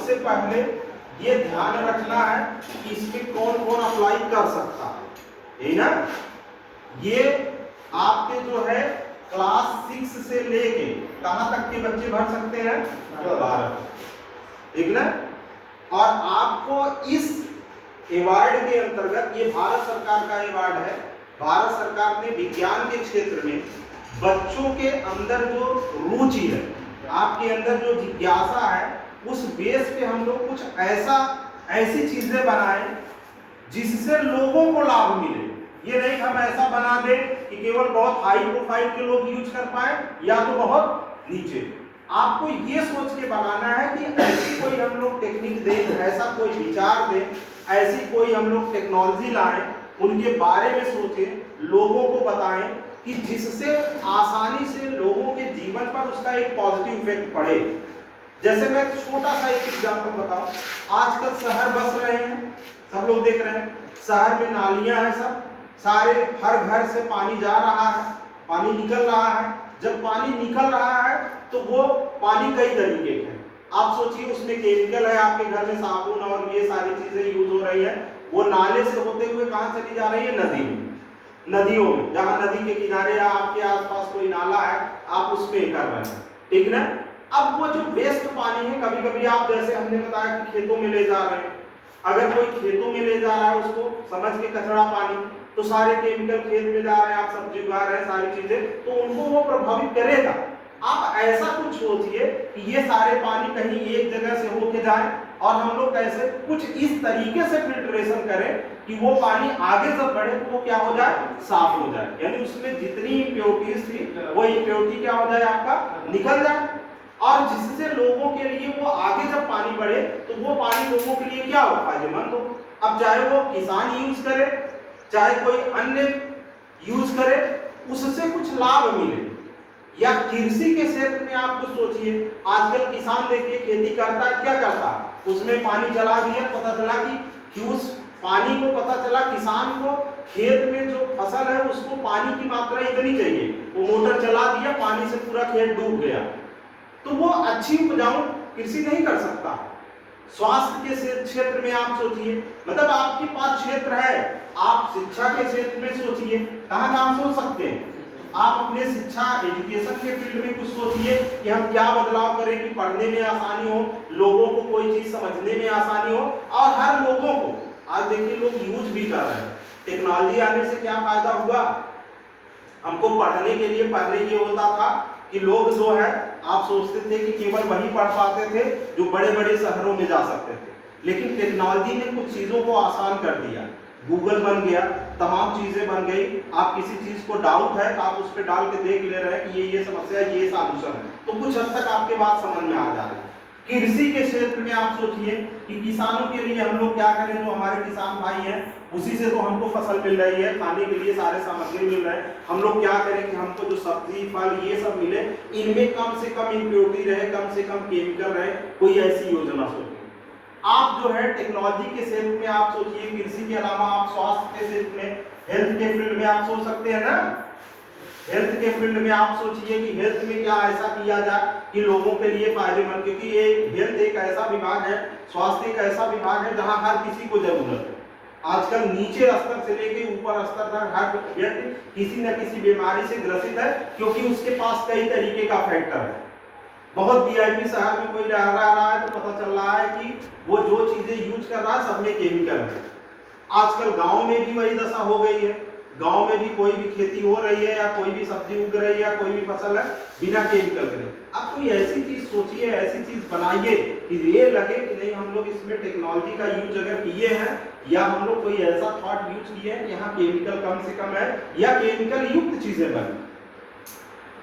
सबसे पहले ये ध्यान रखना है कि इसमें कौन कौन अप्लाई कर सकता है, यही ना। ये आपके जो है क्लास 6 से लेके कहां तक के बच्चे भर सकते हैं? 12, ठीक ना। और आपको इस अवार्ड के अंतर्गत, ये भारत सरकार का अवार्ड है, भारत सरकार ने विज्ञान के क्षेत्र में बच्चों के अंदर जो रुचि है, आपके अंदर जो जिज्ञासा है, उस बेस पे हम लोग कुछ ऐसी चीजें बनाएं जिससे लोगों को लाभ मिले। ये नहीं कि हम ऐसा बना दें कि केवल बहुत हाई प्रोफाइल के लोग यूज कर पाए या तो बहुत नीचे। आपको ये सोच के बनाना है कि ऐसी कोई हम लोग टेक्निक दें, ऐसा कोई विचार दें, ऐसी कोई हम लोग टेक्नोलॉजी लाएं, उनके बारे में सोचें, लोगों को बताएं कि जिससे आसानी से लोगों के जीवन पर उसका एक पॉजिटिव इफेक्ट पड़े। जैसे मैं छोटा सा एक एग्जांपल बताऊं, आजकल शहर बस रहे हैं, सब लोग देख रहे हैं, शहर में नालियां हैं, सब सारे हर घर से पानी जा रहा है, पानी निकल रहा है। जब पानी निकल रहा है तो वो पानी कई तरीके के हैं। आप सोचिए उसमें केमिकल है, आपके घर में साबुन और ये सारी चीजें यूज हो रही है, वो नाले से होते हुए कहां चली जा रही है? नदी में, नदियों में, जहां नदी के किनारे या आपके आसपास कोई नाला है, आप उसमें कर रहे हैं, ठीक ना। अब वो जो वेस्ट पानी है, कभी कभी आप जैसे हमने बताया कि खेतों में ले जा रहे हैं, अगर कोई खेतों में ले जा रहा है उसको समझ के कचरा पानी, तो सारे केमिकल खेत में जा रहे हैं, आप सब्जी उगा रहे हैं, सारी चीजें, तो उनको वो प्रभावित करेगा। आप ऐसा कुछ सोचिए कि ये सारे पानी कहीं एक जगह से होके जाए और हम लोग कैसे कुछ इस तरीके से फिल्ट्रेशन करें कि वो पानी आगे जब बढ़े तो वो क्या हो जाए? साफ हो जाए, यानी उसमें जितनी इम्प्योरिटीज थी वो इम्प्योरिटी क्या हो जाए? आपका निकल जाए, और जिससे लोगों के लिए वो आगे जब पानी बढ़े तो वो पानी लोगों के लिए क्या हो? फायदेमंद हो। अब चाहे वो किसान यूज करे, चाहे कोई अन्य यूज करे, उससे कुछ लाभ मिले। या कृषि के क्षेत्र में आप कुछ सोचिए, आजकल किसान देखिए खेती करता है, क्या करता है? उसमें पानी चला दिया, पता चला कि उस पानी को, पता चला किसान को खेत में जो फसल है उसको पानी की मात्रा इतनी चाहिए, वो मोटर चला दिया, पानी से पूरा खेत डूब गया, तो वो अच्छी उपजाऊ कृषि नहीं कर सकता। स्वास्थ्य के क्षेत्र में आप सोचिए, मतलब आपके पास क्षेत्र है, आप शिक्षा के क्षेत्र में सोचिए, कहां कहां सोच सकते हैं आप? अपने शिक्षा एजुकेशन के फील्ड में कुछ सोचिए कि हम क्या बदलाव करें कि पढ़ने में आसानी हो, लोगों को कोई चीज समझने में आसानी हो, और हर लोगों को, आज देखिए लोग यूज भी कर रहे हैं। टेक्नोलॉजी आने से क्या फायदा हुआ? हमको पढ़ने के लिए पहले ये होता था कि लोग जो है, आप सोचते थे कि केवल वही पढ़ पाते थे जो बड़े बड़े शहरों में जा सकते थे, लेकिन टेक्नोलॉजी ने कुछ चीजों को आसान कर दिया। गूगल बन गया, तमाम चीजें बन गई, आप किसी चीज को डाउट है तो आप उस पर डाल के देख ले रहे हैं कि ये समस्या है, ये सॉल्यूशन है, तो कुछ हद तक आपके बात समझ में आ जा रही है। कृषि के क्षेत्र में आप सोचिए कि किसानों के लिए हम लोग क्या करें, जो हमारे किसान भाई हैं उसी से तो हमको फसल मिल रही है, खाने के लिए सारे सामग्री मिल रहे हैं, हम लोग क्या करें कि हमको जो सब्जी फल ये सब मिले, इनमें कम से कम इम्प्योरिटी रहे, कम से कम केमिकल रहे, कोई ऐसी योजना सोचिए। आप जो है टेक्नोलॉजी के क्षेत्र में आप सोचिए, कृषि के अलावा आप स्वास्थ्य के क्षेत्र में, हेल्थ के फील्ड में आप सोच सकते हैं ना। हेल्थ के फील्ड में आप सोचिए कि हेल्थ में क्या ऐसा किया जाए कि लोगों के लिए फायदेमंद, क्योंकि ये हेल्थ एक ऐसा विभाग है, स्वास्थ्य एक ऐसा विभाग है जहां हर किसी को जरूरत है। आजकल नीचे स्तर से लेके ऊपर स्तर तक हर व्यक्ति किसी न किसी बीमारी से ग्रसित है, क्योंकि उसके पास कई तरीके का फैक्टर है। बहुत वीआईपी शहर में कोई रह रहा है तो पता चल रहा है कि वो जो चीजें यूज कर रहा है सब में केमिकल है। आजकल गांव में भी वही दशा हो गई है, गांव में भी कोई भी खेती हो रही है या कोई भी सब्जी उग रही है या कोई भी फसल है, बिना केमिकल के। अब कोई ऐसी चीज सोचिए, ऐसी चीज बनाइए कि ये लगे कि नहीं हम लोग इसमें टेक्नोलॉजी का यूज अगर किए हैं, या हम लोग कोई ऐसा थॉट यूज किए हैं कि यहाँ केमिकल कम से कम है या केमिकल युक्त चीजें बनी।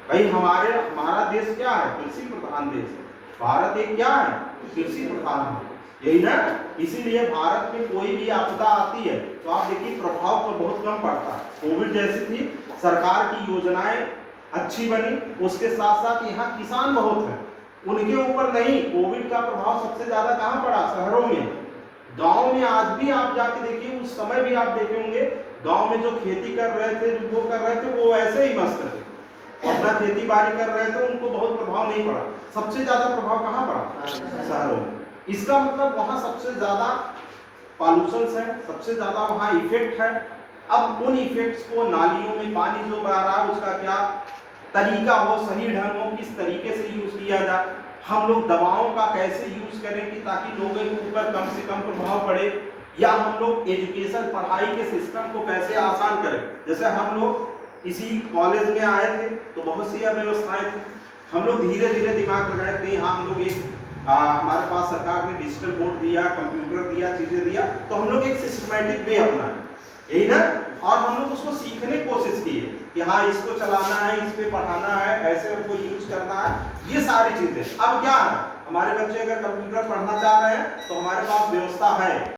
भाई हमारा देश क्या है? कृषि प्रधान देश है। भारत एक क्या है? कृषि प्रधान है, यही ना। इसीलिए भारत में कोई भी आपदा आती है तो आप देखिए प्रभाव तो बहुत कम पड़ता है। कोविड जैसी थी, सरकार की योजनाएं अच्छी बनी, उसके साथ साथ यहाँ किसान बहुत हैं, उनके ऊपर नहीं, कोविड का प्रभाव सबसे ज्यादा कहाँ पड़ा? शहरों में। गांव में आज भी आप जाके देखिए, उस समय भी आप देखे होंगे, गांव में जो खेती कर रहे थे, जो वो कर रहे थे, वो ऐसे ही मस्त थे, अपना खेती बाड़ी कर रहे थे, उनको बहुत प्रभाव नहीं पड़ा। सबसे ज्यादा प्रभाव कहाँ पड़ा? शहरों में। इसका मतलब वहां सबसे ज्यादा पॉल्यूशन है, सबसे ज्यादा वहां इफेक्ट है। अब उन इफेक्ट्स को नालियों में पानी जो बह रहा है उसका क्या तरीका हो, सही ढंग हो, किस तरीके से यूज किया जाए, हम लोग दवाओं का कैसे यूज करें कि ताकि लोगों के ऊपर कम से कम प्रभाव पड़े, या हम लोग एजुकेशन पढ़ाई के सिस्टम को कैसे आसान करें। जैसे हम लोग इसी कॉलेज में आए थे तो बहुत सी अव्यवस्थाएं थी, हम लोग धीरे धीरे दिमाग लगाए थे, हाँ हम लोग एक हमारे पास सरकार ने डिजिटल बोर्ड दिया, कंप्यूटर दिया, चीजें दिया, तो हम लोग एक सिस्टमैटिक वे अपनाए, यही ना, और हम लोग उसको सीखने की कोशिश की कि हाँ इसको चलाना है, इस पे पढ़ाना है, ऐसे उसको यूज करना है, ये सारी चीजें। अब क्या है, हमारे बच्चे अगर कंप्यूटर पढ़ना चाह रहे हैं तो हमारे पास व्यवस्था है।